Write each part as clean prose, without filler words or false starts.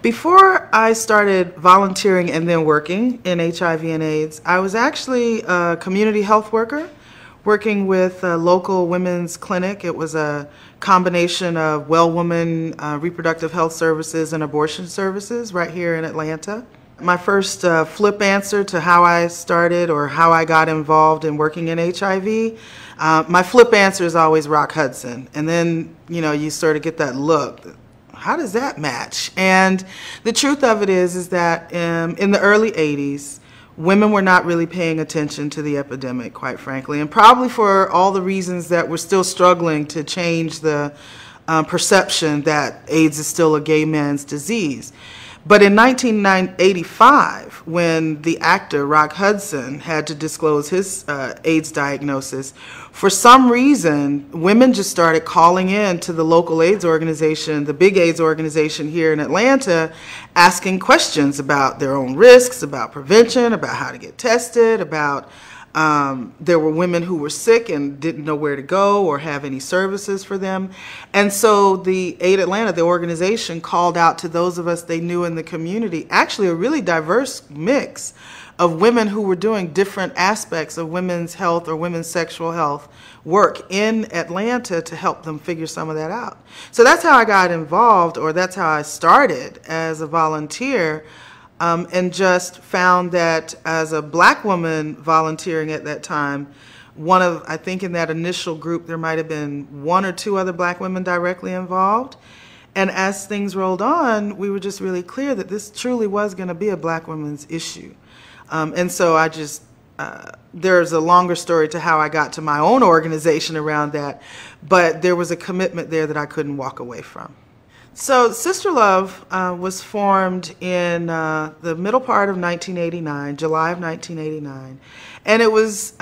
Before I started volunteering and then working in HIV and AIDS, I was actually a community health worker working with a local women's clinic. It was a combination of well woman reproductive health services and abortion services right here in Atlanta. My first flip answer to how I started or how I got involved in working in HIV, my flip answer is always Rock Hudson. And then, you sort of get that look. How does that match? And the truth of it is that in the early 80s, women were not really paying attention to the epidemic, quite frankly, and probably for all the reasons that we're still struggling to change the perception that AIDS is still a gay man's disease. But in 1985, when the actor Rock Hudson had to disclose his AIDS diagnosis, for some reason, women just started calling in to the local AIDS organization, the big AIDS organization here in Atlanta, asking questions about their own risks, about prevention, about how to get tested, about there were women who were sick and didn't know where to go or have any services for them. And so the AIDS Atlanta, the organization, called out to those of us they knew in the community, actually a really diverse mix of women who were doing different aspects of women's health or women's sexual health work in Atlanta to help them figure some of that out. So that's how I got involved, or that's how I started as a volunteer. And just found that as a black woman volunteering at that time, I think in that initial group there might have been one or two other black women directly involved. And as things rolled on, we were just really clear that this truly was going to be a black women's issue. And so there's a longer story to how I got to my own organization around that, but there was a commitment there that I couldn't walk away from. So Sister Love was formed in the middle part of 1989, July of 1989. And it was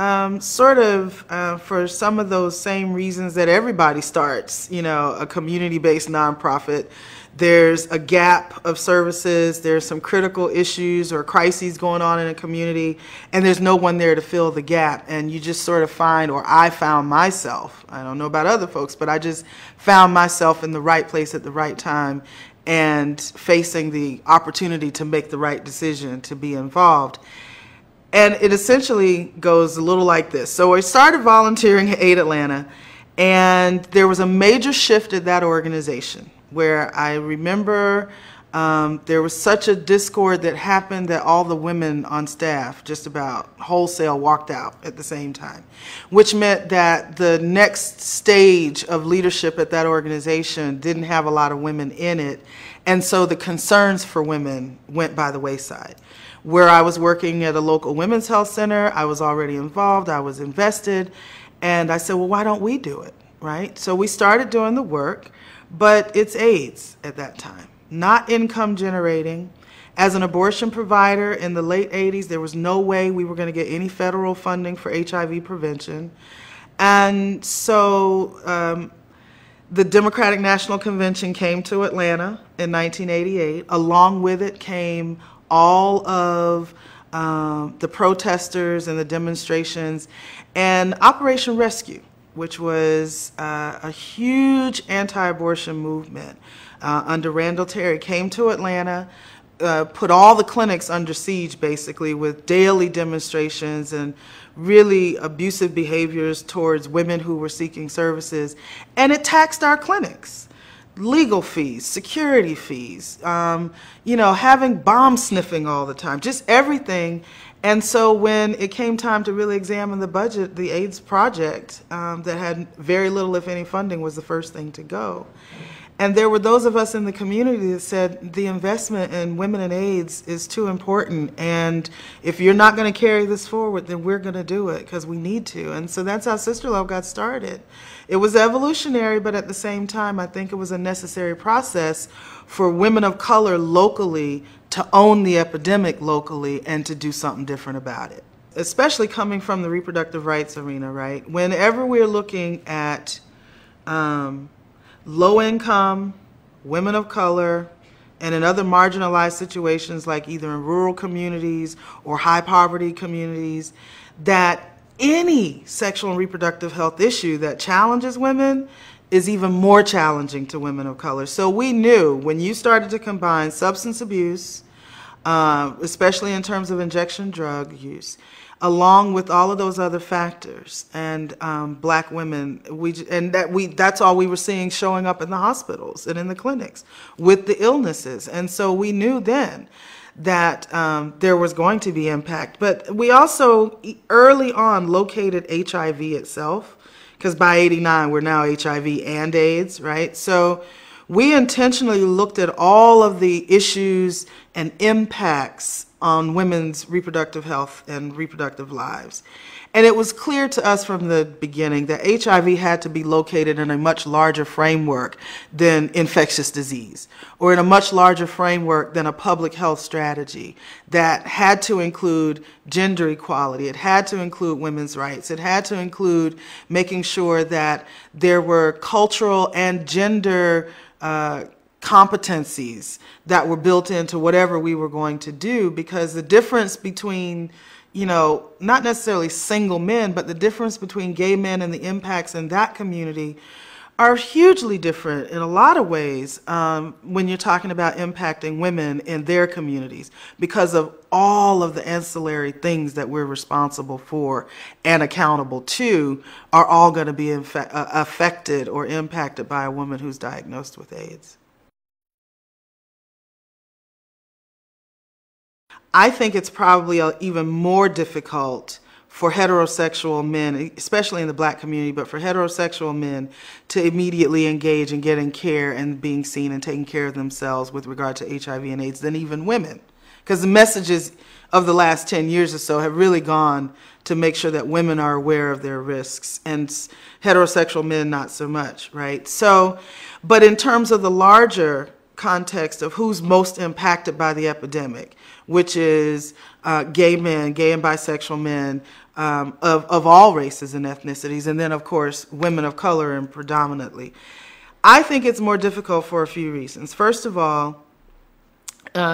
sort of for some of those same reasons that everybody starts, a community-based nonprofit. There's a gap of services, there's some critical issues or crises going on in a community, and there's no one there to fill the gap. And you just sort of find, or I found myself, I don't know about other folks, but I just found myself in the right place at the right time and facing the opportunity to make the right decision to be involved. And it essentially goes a little like this. So I started volunteering at AIDS Atlanta, and there was a major shift at that organization, where I remember there was such a discord that happened that all the women on staff just about wholesale walked out at the same time, which meant that the next stage of leadership at that organization didn't have a lot of women in it, and so the concerns for women went by the wayside. Where I was working at a local women's health center, I was already involved, I was invested, and I said, well, why don't we do it, right? So we started doing the work. But it's AIDS at that time, not income generating. As an abortion provider in the late 80s, there was no way we were going to get any federal funding for HIV prevention. And so the Democratic National Convention came to Atlanta in 1988. Along with it came all of the protesters and the demonstrations and Operation Rescue, which was a huge anti-abortion movement under Randall Terry, came to Atlanta, put all the clinics under siege, basically, with daily demonstrations and really abusive behaviors towards women who were seeking services. And it taxed our clinics. Legal fees, security fees, having bomb sniffing all the time, just everything. And so when it came time to really examine the budget, the AIDS project that had very little, if any, funding was the first thing to go. And there were those of us in the community that said the investment in women and AIDS is too important, and if you're not going to carry this forward, then we're going to do it because we need to. And so that's how Sister Love got started. It was evolutionary, but at the same time, I think it was a necessary process for women of color locally to own the epidemic locally and to do something different about it. Especially coming from the reproductive rights arena, right? Whenever we're looking at low income, women of color, and in other marginalized situations like either in rural communities or high poverty communities, that any sexual and reproductive health issue that challenges women is even more challenging to women of color. So we knew when you started to combine substance abuse, especially in terms of injection drug use, along with all of those other factors, and black women, that's all we were seeing showing up in the hospitals and in the clinics with the illnesses. And so we knew then that there was going to be impact. But we also early on located HIV itself, because by '89 we're now HIV and AIDS, right? So we intentionally looked at all of the issues and impacts on women's reproductive health and reproductive lives. And it was clear to us from the beginning that HIV had to be located in a much larger framework than infectious disease, or in a much larger framework than a public health strategy that had to include gender equality. It had to include women's rights. It had to include making sure that there were cultural and gender competencies that were built into whatever we were going to do, because the difference between, you know, not necessarily single men, but the difference between gay men and the impacts in that community are hugely different in a lot of ways when you're talking about impacting women in their communities, because of all of the ancillary things that we're responsible for and accountable to are all going to be affected or impacted by a woman who's diagnosed with AIDS. I think it's probably even more difficult for heterosexual men, especially in the black community, but for heterosexual men to immediately engage in getting care and being seen and taking care of themselves with regard to HIV and AIDS than even women. Because the messages of the last 10 years or so have really gone to make sure that women are aware of their risks, and heterosexual men not so much, right? So, but in terms of the larger context of who's most impacted by the epidemic, which is gay men, gay and bisexual men of all races and ethnicities, and then of course women of color and predominantly. I think it's more difficult for a few reasons. First of all,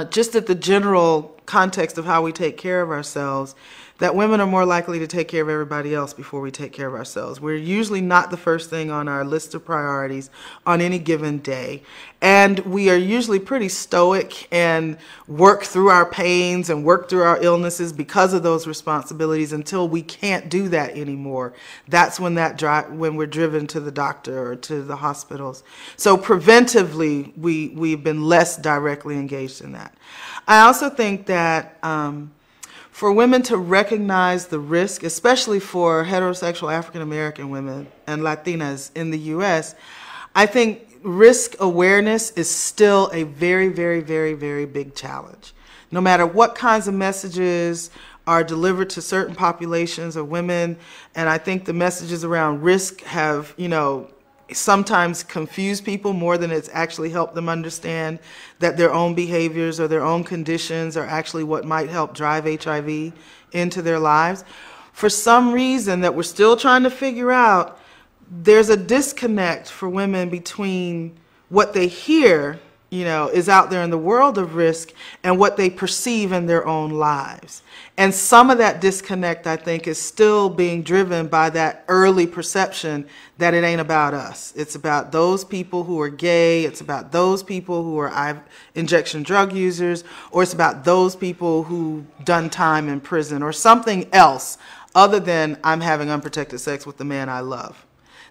just at the general context of how we take care of ourselves, that women are more likely to take care of everybody else before we take care of ourselves. We're usually not the first thing on our list of priorities on any given day. And we are usually pretty stoic and work through our pains and work through our illnesses because of those responsibilities until we can't do that anymore. That's when when we're driven to the doctor or to the hospitals. So preventively, we've been less directly engaged in that. I also think that for women to recognize the risk, especially for heterosexual African-American women and Latinas in the U.S., I think risk awareness is still a very, very, very, very big challenge. No matter what kinds of messages are delivered to certain populations of women, and I think the messages around risk have, you know, sometimes confuse people more than it's actually helped them understand that their own behaviors or their own conditions are actually what might help drive HIV into their lives. For some reason that we're still trying to figure out, there's a disconnect for women between what they hear, you know, is out there in the world of risk and what they perceive in their own lives. And some of that disconnect, I think, is still being driven by that early perception that it ain't about us. It's about those people who are gay, it's about those people who are injection drug users, or it's about those people who've done time in prison, or something else other than I'm having unprotected sex with the man I love.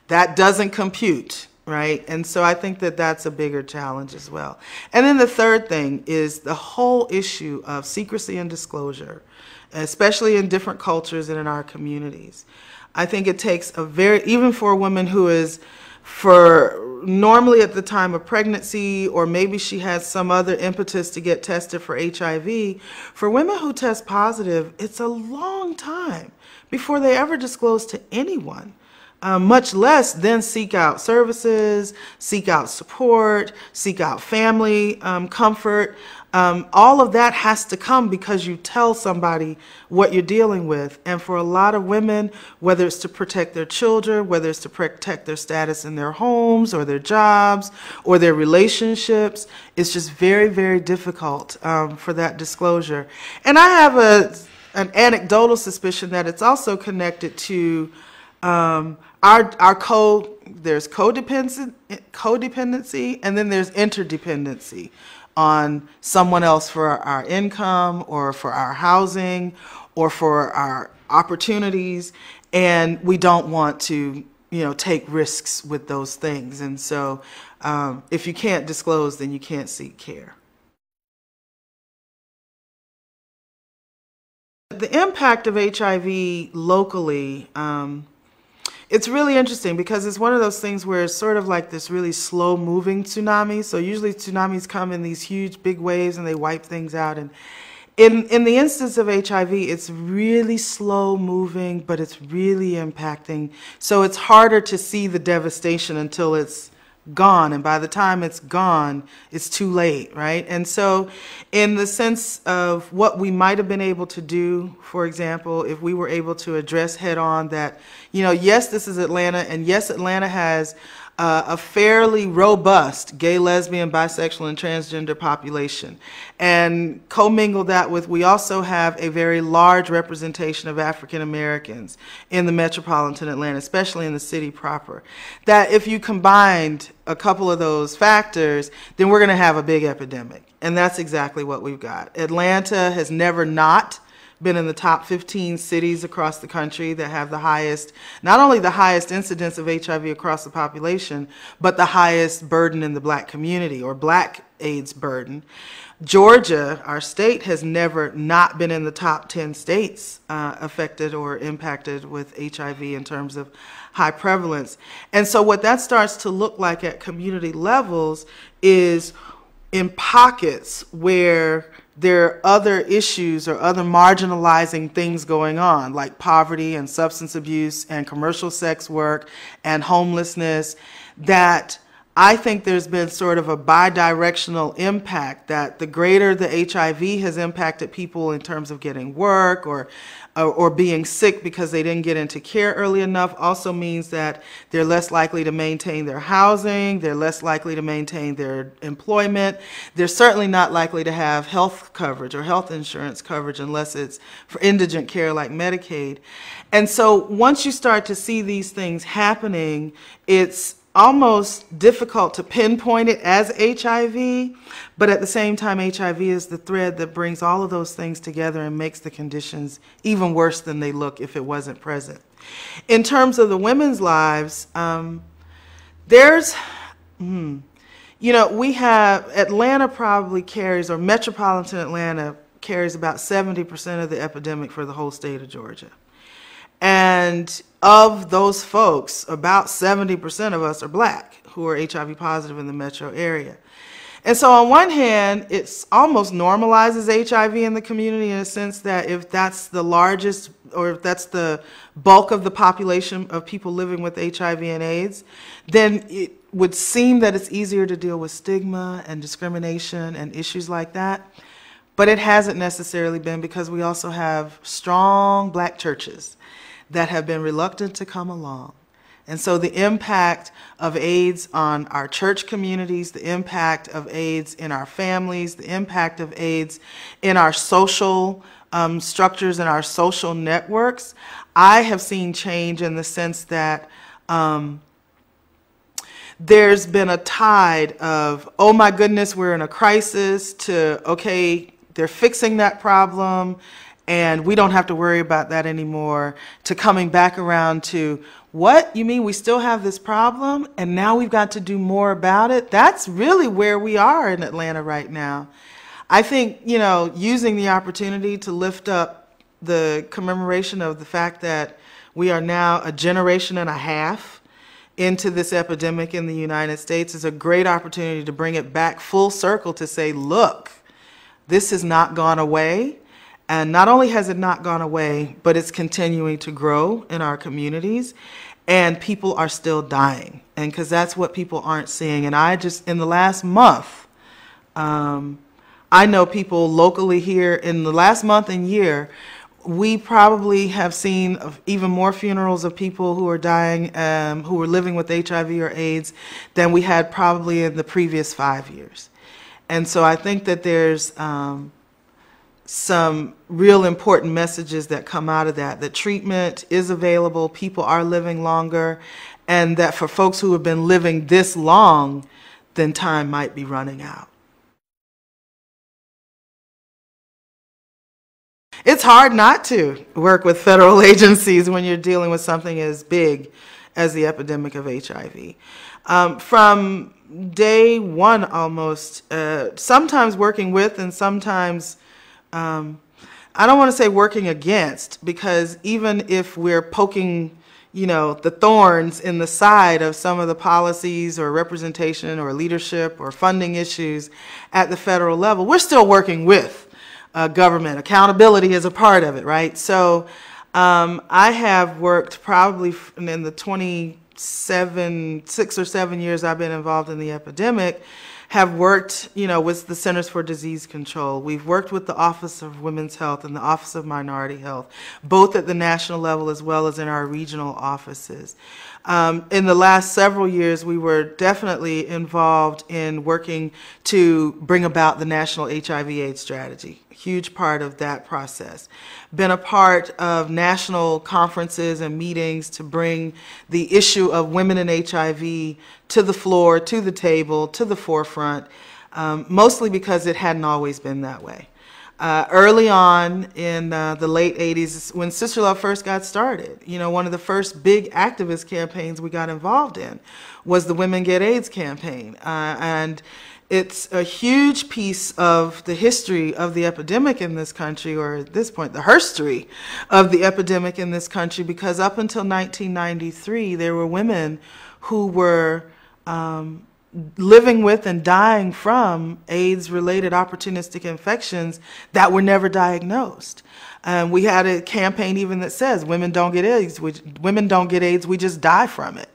That doesn't compute. Right? And so I think that that's a bigger challenge as well. And then the third thing is the whole issue of secrecy and disclosure, especially in different cultures and in our communities. I think it takes even for a woman who is normally at the time of pregnancy, or maybe she has some other impetus to get tested for HIV, for women who test positive, it's a long time before they ever disclose to anyone. Much less then seek out services, seek out support, seek out family comfort. All of that has to come because you tell somebody what you're dealing with. And for a lot of women, whether it's to protect their children, whether it's to protect their status in their homes or their jobs or their relationships, it's just very, very difficult for that disclosure. And I have an anecdotal suspicion that it's also connected to our there's codependency, and then there's interdependency on someone else for our income or for our housing or for our opportunities, and we don't want to, take risks with those things. And so if you can't disclose, then you can't seek care. The impact of HIV locally, it's really interesting because it's one of those things where it's sort of like this really slow-moving tsunami. So usually tsunamis come in these huge big waves and they wipe things out. And in the instance of HIV, it's really slow-moving, but it's really impacting. So it's harder to see the devastation until it's gone, and by the time it's gone, it's too late, right? And so in the sense of what we might have been able to do, for example, if we were able to address head on that, yes, this is Atlanta, and yes, Atlanta has a fairly robust gay, lesbian, bisexual, and transgender population. And commingle that with, we also have a very large representation of African Americans in the metropolitan Atlanta, especially in the city proper. That if you combined a couple of those factors, then we're going to have a big epidemic. And that's exactly what we've got. Atlanta has never not been in the top 15 cities across the country that have the highest, not only the highest incidence of HIV across the population, but the highest burden in the black community, or black AIDS burden. Georgia, our state, has never not been in the top 10 states affected or impacted with HIV in terms of high prevalence. And so what that starts to look like at community levels is in pockets where there are other issues or other marginalizing things going on, like poverty and substance abuse and commercial sex work and homelessness, that I think there's been sort of a bidirectional impact, that the greater the HIV has impacted people in terms of getting work or being sick because they didn't get into care early enough, also means that they're less likely to maintain their housing, they're less likely to maintain their employment, they're certainly not likely to have health coverage or health insurance coverage unless it's for indigent care like Medicaid. And so once you start to see these things happening, it's almost difficult to pinpoint it as HIV, but at the same time, HIV is the thread that brings all of those things together and makes the conditions even worse than they look if it wasn't present. In terms of the women's lives, we have, Atlanta probably carries, or metropolitan Atlanta carries about 70% of the epidemic for the whole state of Georgia. And of those folks, about 70% of us are black who are HIV positive in the metro area. And so on one hand, it almost normalizes HIV in the community in a sense that if that's the largest, or if that's the bulk of the population of people living with HIV and AIDS, then it would seem that it's easier to deal with stigma and discrimination and issues like that. But it hasn't necessarily been, because we also have strong black churches that have been reluctant to come along. And so the impact of AIDS on our church communities, the impact of AIDS in our families, the impact of AIDS in our social structures and our social networks, I have seen change in the sense that there's been a tide of, oh my goodness, we're in a crisis, to, okay, they're fixing that problem, and we don't have to worry about that anymore, to coming back around to, what? You mean we still have this problem and now we've got to do more about it? That's really where we are in Atlanta right now. I think, using the opportunity to lift up the commemoration of the fact that we are now a generation and a half into this epidemic in the United States is a great opportunity to bring it back full circle to say, look, this has not gone away. And not only has it not gone away, but it's continuing to grow in our communities, and people are still dying. And because that's what people aren't seeing. And I just, in the last month, I know people locally here, in the last month and year, we probably have seen even more funerals of people who are dying, who were living with HIV or AIDS, than we had probably in the previous 5 years. And so I think that there's some real important messages that come out of that. That treatment is available, people are living longer, and that for folks who have been living this long, then time might be running out. It's hard not to work with federal agencies when you're dealing with something as big as the epidemic of HIV. From day one almost, sometimes working with and sometimes, I don't want to say working against, because even if we're poking, you know, the thorns in the side of some of the policies or representation or leadership or funding issues at the federal level, we're still working with government. Accountability is a part of it, right? So I have worked probably in the 6 or 7 years I've been involved in the epidemic, have worked, you know, with the Centers for Disease Control. We've worked with the Office of Women's Health and the Office of Minority Health, both at the national level as well as in our regional offices. In the last several years, we were definitely involved in working to bring about the National HIV/AIDS strategy. Huge part of that process. Been a part of national conferences and meetings to bring the issue of women and HIV to the floor, to the table, to the forefront, mostly because it hadn't always been that way. Early on in the late 80s, when Sister Love first got started, you know, one of the first big activist campaigns we got involved in was the Women Get AIDS campaign. And it's a huge piece of the history of the epidemic in this country, or at this point, the herstory of the epidemic in this country, because up until 1993, there were women who were living with and dying from AIDS-related opportunistic infections that were never diagnosed. We had a campaign even that says, women don't get AIDS, we just die from it.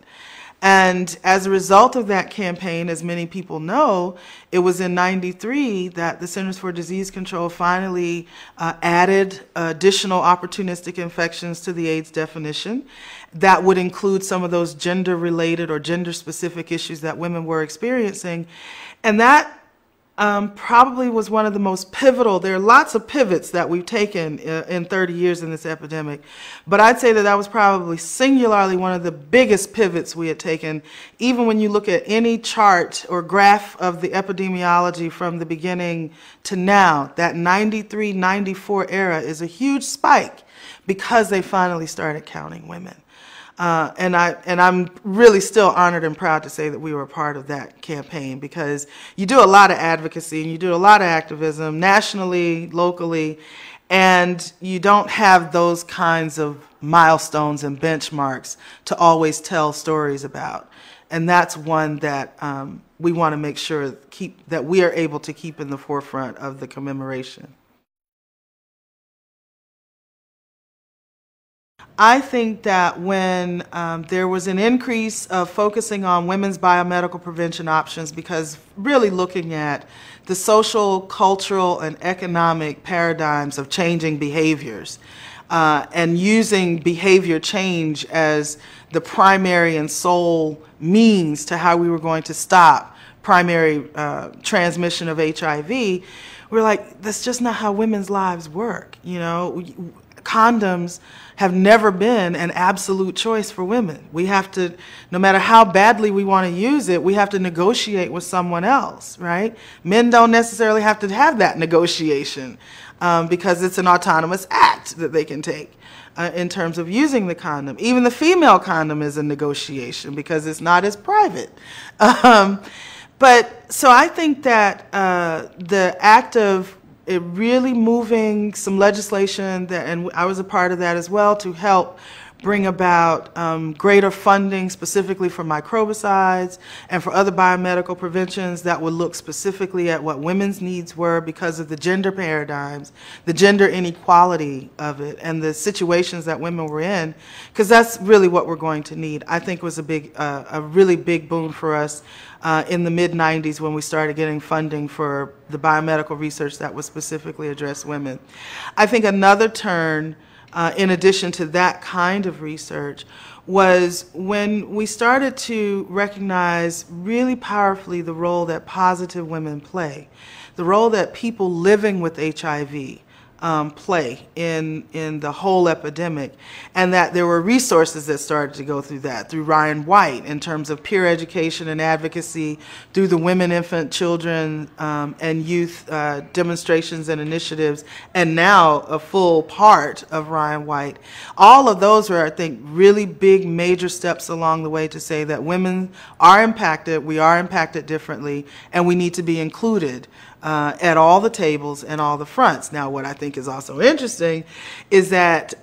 And as a result of that campaign, as many people know, it was in '93 that the Centers for Disease Control finally added additional opportunistic infections to the AIDS definition that would include some of those gender-related or gender-specific issues that women were experiencing. And that probably was one of the most pivotal. There are lots of pivots that we've taken in 30 years in this epidemic, but I'd say that that was probably singularly one of the biggest pivots we had taken. Even when you look at any chart or graph of the epidemiology from the beginning to now, that 93, 94 era is a huge spike because they finally started counting women. And I'm really still honored and proud to say that we were a part of that campaign, because you do a lot of advocacy and you do a lot of activism nationally, locally, and you don't have those kinds of milestones and benchmarks to always tell stories about. And that's one that we want to make sure that we are able to keep in the forefront of the commemoration. I think that when there was an increase of focusing on women's biomedical prevention options, because really looking at the social, cultural, and economic paradigms of changing behaviors and using behavior change as the primary and sole means to how we were going to stop primary transmission of HIV, we're like, that's just not how women's lives work, you know? Condoms have never been an absolute choice for women. We have to, no matter how badly we want to use it, we have to negotiate with someone else, right? Men don't necessarily have to have that negotiation because it's an autonomous act that they can take in terms of using the condom. Even the female condom is a negotiation because it's not as private. But so I think that the act of really moving some legislation, and I was a part of that as well, to help bring about greater funding specifically for microbicides and for other biomedical preventions that would look specifically at what women's needs were because of the gender paradigms, the gender inequality of it, and the situations that women were in, because that's really what we're going to need. I think was a really big boon for us in the mid-90s when we started getting funding for the biomedical research that would specifically address women. I think another turn, in addition to that kind of research, was when we started to recognize really powerfully the role that positive women play, the role that people living with HIV play in the whole epidemic, and that there were resources that started to go through that, through Ryan White in terms of peer education and advocacy, through the women, infant, children, and youth demonstrations and initiatives, and now a full part of Ryan White. All of those were, I think, really big, major steps along the way to say that women are impacted, we are impacted differently, and we need to be included at all the tables and all the fronts. Now, what I think is also interesting is that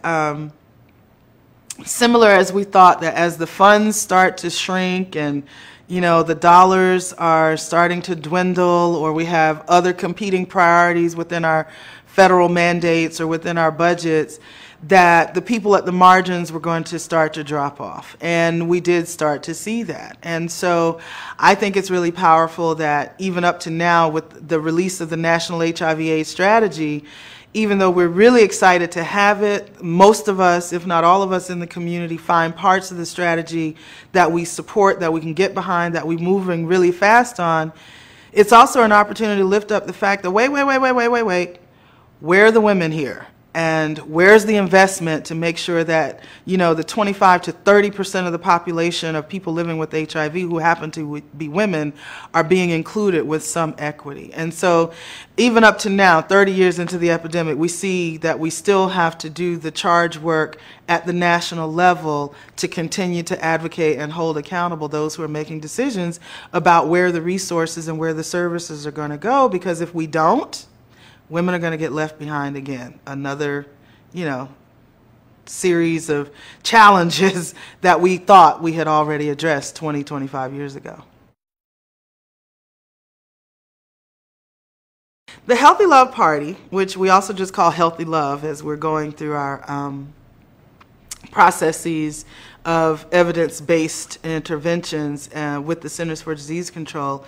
similar as we thought that as the funds start to shrink and the dollars are starting to dwindle, or we have other competing priorities within our federal mandates or within our budgets, that the people at the margins were going to start to drop off. And we did start to see that. And so I think it's really powerful that even up to now, with the release of the National HIV/AIDS Strategy, even though we're really excited to have it, most of us, if not all of us in the community, find parts of the strategy that we support, that we can get behind, that we're moving really fast on. It's also an opportunity to lift up the fact that wait, where are the women here? And where's the investment to make sure that, the 25 to 30% of the population of people living with HIV who happen to be women are being included with some equity? And so even up to now, 30 years into the epidemic, we see that we still have to do the charge work at the national level to continue to advocate and hold accountable those who are making decisions about where the resources and where the services are going to go, because if we don't, women are going to get left behind again. Another, series of challenges that we thought we had already addressed 20, 25 years ago. The Healthy Love Party, which we also just call Healthy Love as we're going through our processes of evidence-based interventions with the Centers for Disease Control,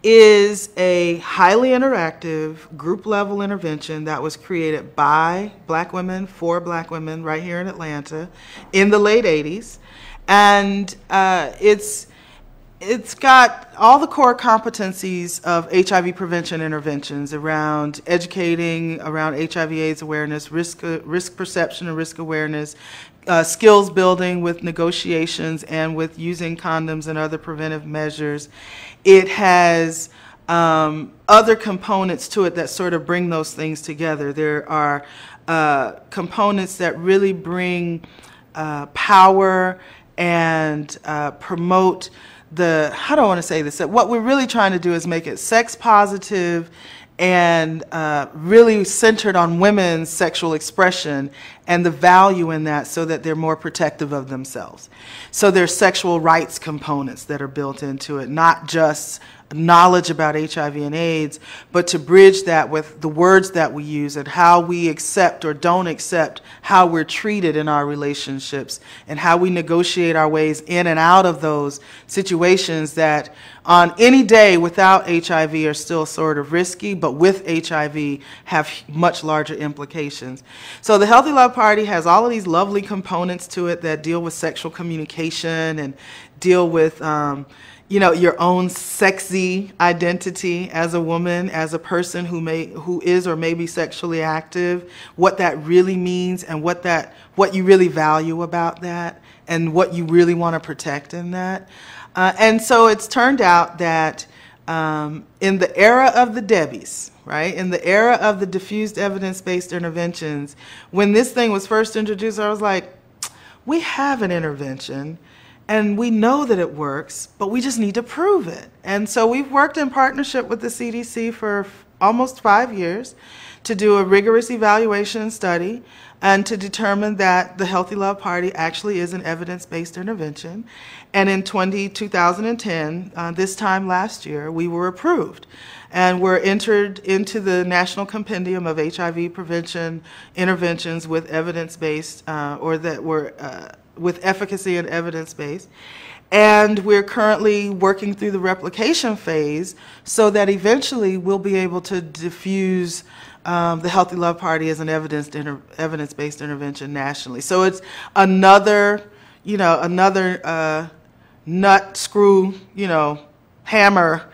is a highly interactive group-level intervention that was created by Black women for Black women right here in Atlanta in the late 80s. And it's got all the core competencies of HIV prevention interventions around educating, around HIV/AIDS awareness, risk perception and risk awareness, skills building with negotiations and with using condoms and other preventive measures. It has other components to it that sort of bring those things together. There are components that really bring power and promote how do I want to say this? What we're really trying to do is make it sex positive and really centered on women's sexual expression and the value in that, so that they're more protective of themselves. So there's sexual rights components that are built into it, not just knowledge about HIV and AIDS, but to bridge that with the words that we use and how we accept or don't accept how we're treated in our relationships, and how we negotiate our ways in and out of those situations that on any day without HIV are still sort of risky, but with HIV have much larger implications. So the Healthy Love Party has all of these lovely components to it that deal with sexual communication and deal with your own sexy identity as a woman, as a person who is or may be sexually active, what that really means, and what you really value about that, and what you really want to protect in that. And so it's turned out that in the era of the Debbies, right, in the era of the diffused evidence-based interventions, when this thing was first introduced, I was like, we have an intervention, and we know that it works, but we just need to prove it. And so we've worked in partnership with the CDC for almost 5 years to do a rigorous evaluation study and to determine that the Healthy Love Party actually is an evidence-based intervention. And in 2010, this time last year, we were approved. And were entered into the National Compendium of HIV Prevention Interventions with evidence-based, or that were with efficacy and evidence-based. And we're currently working through the replication phase so that eventually we'll be able to diffuse the Healthy Love Party as an evidence-based intervention nationally. So it's another, nut, screw, hammer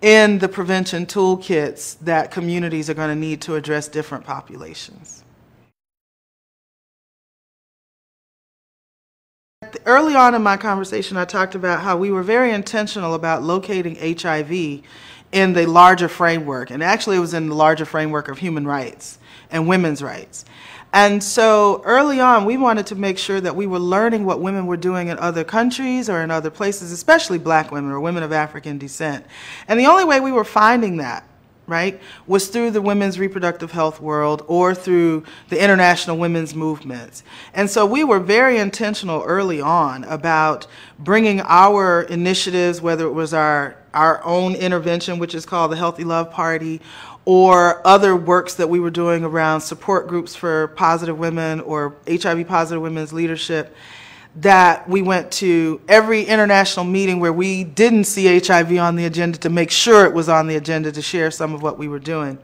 in the prevention toolkits that communities are going to need to address different populations. Early on in my conversation, I talked about how we were very intentional about locating HIV in the larger framework, and actually it was in the larger framework of human rights and women's rights. And so early on, we wanted to make sure that we were learning what women were doing in other countries or in other places, especially black women or women of African descent. And the only way we were finding that, right, was through the women's reproductive health world or through the international women's movements. And so we were very intentional early on about bringing our initiatives, whether it was our own intervention, which is called the Healthy Love Party, or other works that we were doing around support groups for positive women or HIV positive women's leadership, that we went to every international meeting where we didn't see HIV on the agenda to make sure it was on the agenda to share some of what we were doing.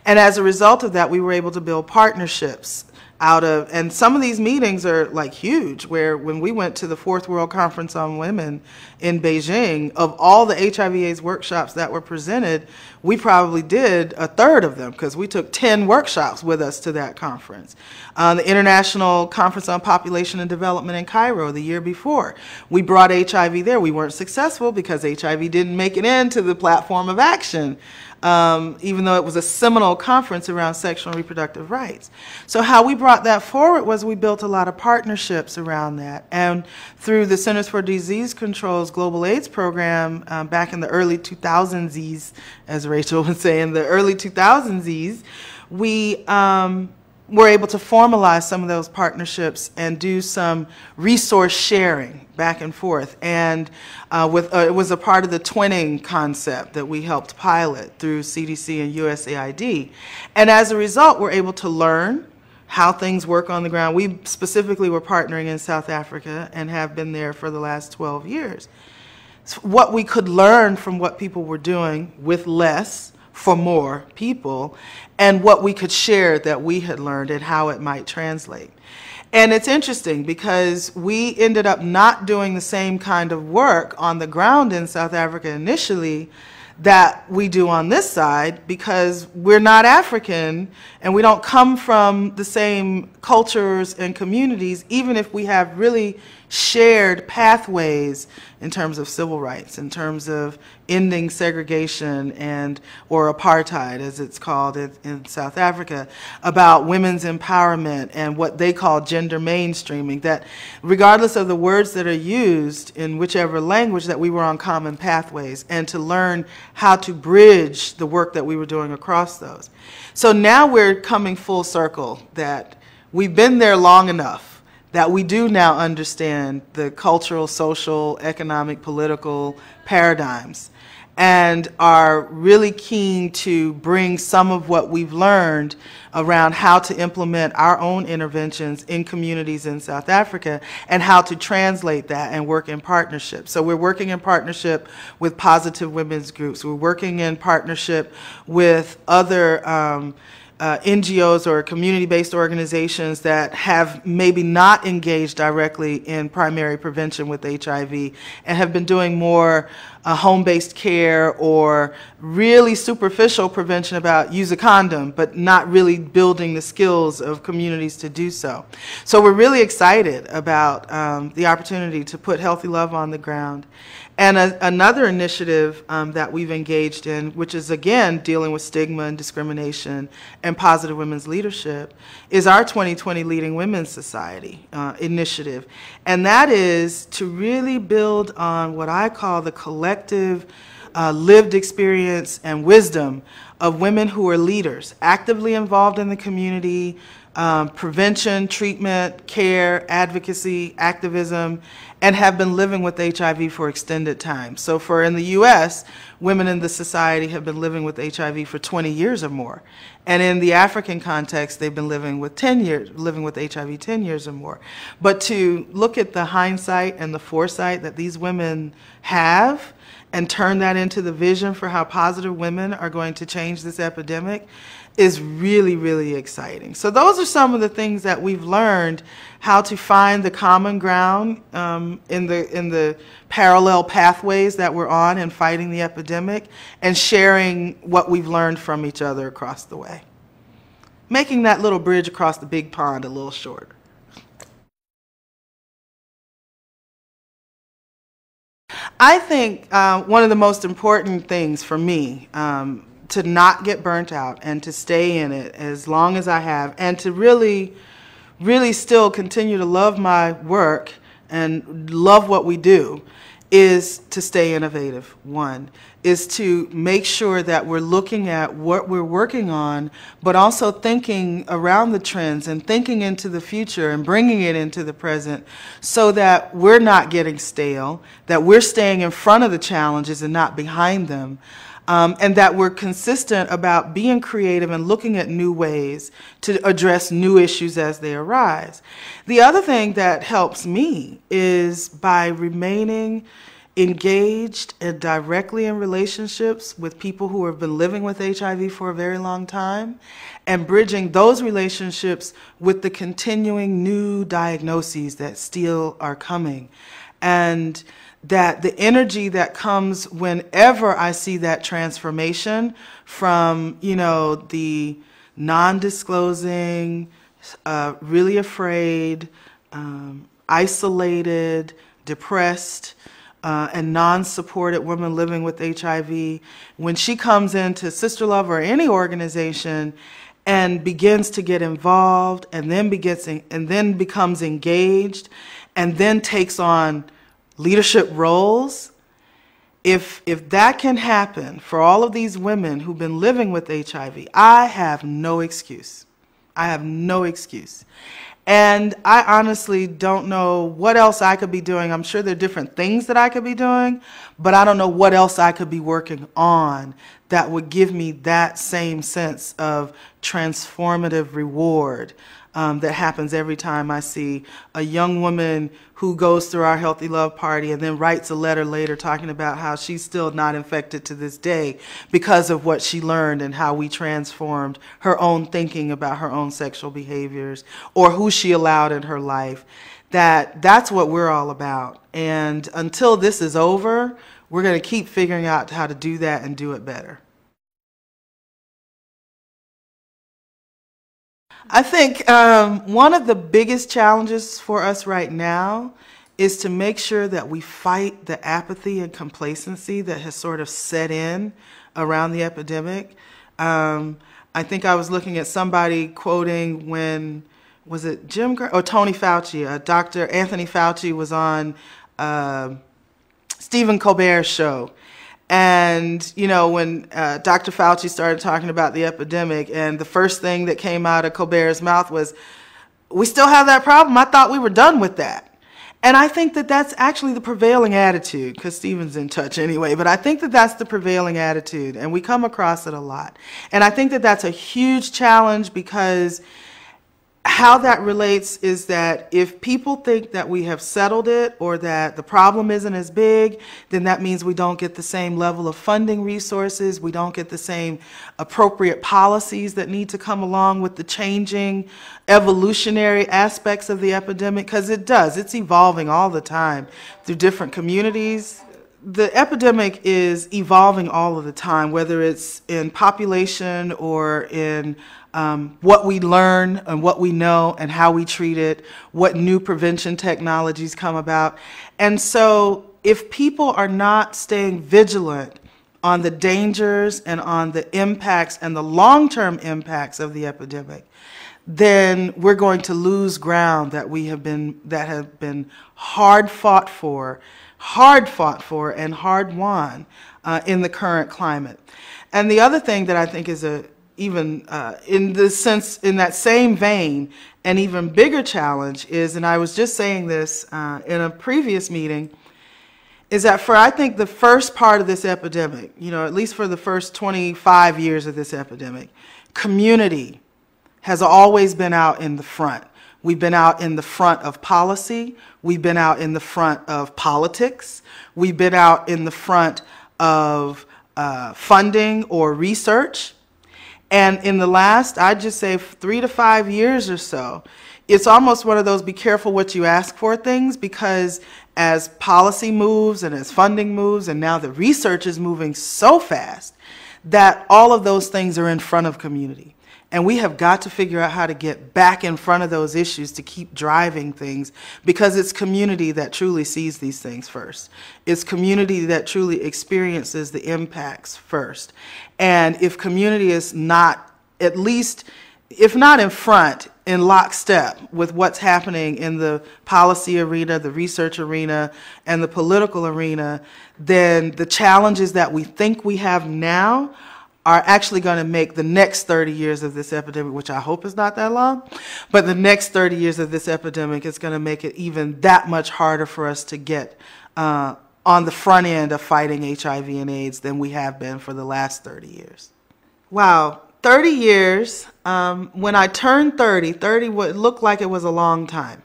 And as a result of that, we were able to build partnerships out of, and some of these meetings are like huge, where when we went to the Fourth World Conference on Women in Beijing, of all the HIV/AIDS workshops that were presented, we probably did a third of them because we took 10 workshops with us to that conference. The International Conference on Population and Development in Cairo the year before, we brought HIV there. We weren't successful because HIV didn't make it into the platform of action. Even though it was a seminal conference around sexual and reproductive rights. So how we brought that forward was we built a lot of partnerships around that. And through the Centers for Disease Control's Global AIDS program back in the early 2000s, as Rachel was saying, the early 2000s, we were able to formalize some of those partnerships and do some resource sharing back and forth. And it was a part of the twinning concept that we helped pilot through CDC and USAID. And as a result, we're able to learn how things work on the ground. We specifically were partnering in South Africa and have been there for the last 12 years. So what we could learn from what people were doing with less for more people, and what we could share that we had learned and how it might translate. And it's interesting because we ended up not doing the same kind of work on the ground in South Africa initially that we do on this side, because we're not African and we don't come from the same cultures and communities, even if we have really shared pathways in terms of civil rights, in terms of ending segregation or apartheid, as it's called in South Africa, about women's empowerment and what they call gender mainstreaming, that regardless of the words that are used in whichever language, that we were on common pathways, and to learn how to bridge the work that we were doing across those. So now we're coming full circle, that we've been there long enough that we do now understand the cultural, social, economic, political paradigms, and are really keen to bring some of what we've learned around how to implement our own interventions in communities in South Africa and how to translate that and work in partnership. So we're working in partnership with positive women's groups. We're working in partnership with other NGOs or community-based organizations that have maybe not engaged directly in primary prevention with HIV and have been doing more home-based care or really superficial prevention about use a condom, but not really building the skills of communities to do so. So we're really excited about the opportunity to put Healthy Love on the ground. And another initiative that we've engaged in, which is again dealing with stigma and discrimination and positive women's leadership, is our 2020 Leading Women's Society initiative. And that is to really build on what I call the collective lived experience and wisdom of women who are leaders, actively involved in the community, prevention, treatment, care, advocacy, activism, and have been living with HIV for extended time. So in the US, women in the society have been living with HIV for 20 years or more. And in the African context, they've been living with HIV 10 years or more. But to look at the hindsight and the foresight that these women have, and turn that into the vision for how positive women are going to change this epidemic is really, really exciting. So those are some of the things that we've learned, how to find the common ground in the parallel pathways that we're on in fighting the epidemic, and sharing what we've learned from each other across the way, making that little bridge across the big pond a little shorter. I think one of the most important things for me to not get burnt out and to stay in it as long as I have, and to really, really still continue to love my work and love what we do, is to stay innovative. One is to make sure that we're looking at what we're working on, but also thinking around the trends and thinking into the future and bringing it into the present, so that we're not getting stale, that we're staying in front of the challenges and not behind them. And that we're consistent about being creative and looking at new ways to address new issues as they arise. The other thing that helps me is by remaining engaged and directly in relationships with people who have been living with HIV for a very long time, and bridging those relationships with the continuing new diagnoses that still are coming. And that the energy that comes whenever I see that transformation from, you know, the non-disclosing, really afraid, isolated, depressed, and non-supported women living with HIV, when she comes into Sister Love or any organization and begins to get involved, and then becomes engaged, and then takes on leadership roles, if that can happen for all of these women who've been living with HIV, I have no excuse. I have no excuse. And I honestly don't know what else I could be doing. I'm sure there are different things that I could be doing, but I don't know what else I could be working on that would give me that same sense of transformative reward that happens every time I see a young woman who goes through our Healthy Love Party and then writes a letter later talking about how she's still not infected to this day because of what she learned and how we transformed her own thinking about her own sexual behaviors, or who she allowed in her life. That's what we're all about. And until this is over, we're going to keep figuring out how to do that and do it better. I think one of the biggest challenges for us right now is to make sure that we fight the apathy and complacency that has sort of set in around the epidemic. I think I was looking at somebody quoting, when, was it Jim or Tony Fauci? Dr. Anthony Fauci was on Stephen Colbert's show. And, you know, when Dr. Fauci started talking about the epidemic, and the first thing that came out of Colbert's mouth was, "We still have that problem? I thought we were done with that." And I think that that's actually the prevailing attitude, because Stephen's in touch anyway, but I think that that's the prevailing attitude, and we come across it a lot. And I think that that's a huge challenge, because how that relates is that if people think that we have settled it, or that the problem isn't as big, then that means we don't get the same level of funding resources, we don't get the same appropriate policies that need to come along with the changing evolutionary aspects of the epidemic, because it's evolving all the time through different communities. The epidemic is evolving all of the time, whether it's in population or in what we learn and what we know and how we treat it, what new prevention technologies come about. And so if people are not staying vigilant on the dangers and on the impacts and the long-term impacts of the epidemic, then we're going to lose ground that have been hard fought for and hard won in the current climate. And the other thing that I think is in that same vein, an even bigger challenge is, and I was just saying this in a previous meeting, is that I think the first part of this epidemic, you know, at least for the first 25 years of this epidemic, community has always been out in the front. We've been out in the front of policy. We've been out in the front of politics. We've been out in the front of funding or research. And in the last, I'd just say 3 to 5 years or so, it's almost one of those be careful what you ask for things, because as policy moves and as funding moves, and now the research is moving so fast, that all of those things are in front of community. And we have got to figure out how to get back in front of those issues to keep driving things, because it's community that truly sees these things first. It's community that truly experiences the impacts first. And if community is not, at least, if not in front, in lockstep with what's happening in the policy arena, the research arena, and the political arena, then the challenges that we think we have now are actually going to make the next 30 years of this epidemic, which I hope is not that long, but the next 30 years of this epidemic is going to make it even that much harder for us to get on the front end of fighting HIV and AIDS than we have been for the last 30 years. Wow, 30 years. When I turned 30 would look like it was a long time.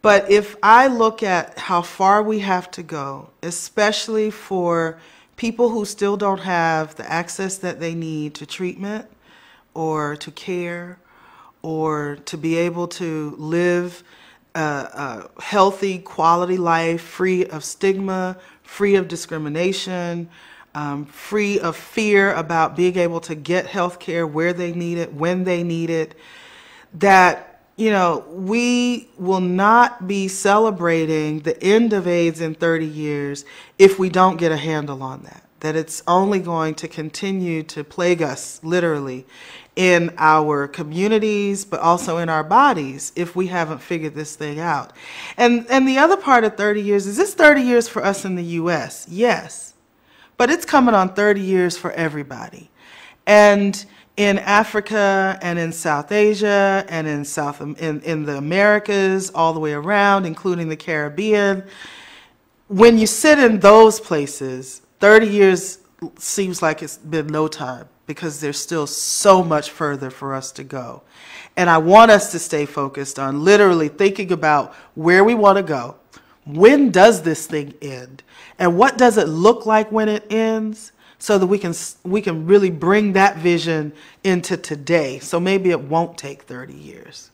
But if I look at how far we have to go, especially for people who still don't have the access that they need to treatment or to care or to be able to live a healthy, quality life free of stigma, free of discrimination, free of fear about being able to get health care where they need it, when they need it, that we will not be celebrating the end of AIDS in 30 years if we don't get a handle on that. That it's only going to continue to plague us, literally, in our communities, but also in our bodies if we haven't figured this thing out. And the other part of 30 years is this 30 years for us in the U.S., yes, but it's coming on 30 years for everybody. And in Africa and in South Asia and in the Americas, all the way around, including the Caribbean, when you sit in those places, 30 years seems like it's been no time, because there's still so much further for us to go. And I want us to stay focused on literally thinking about where we want to go. When does this thing end? And what does it look like when it ends? So that we can really bring that vision into today. So maybe it won't take 30 years.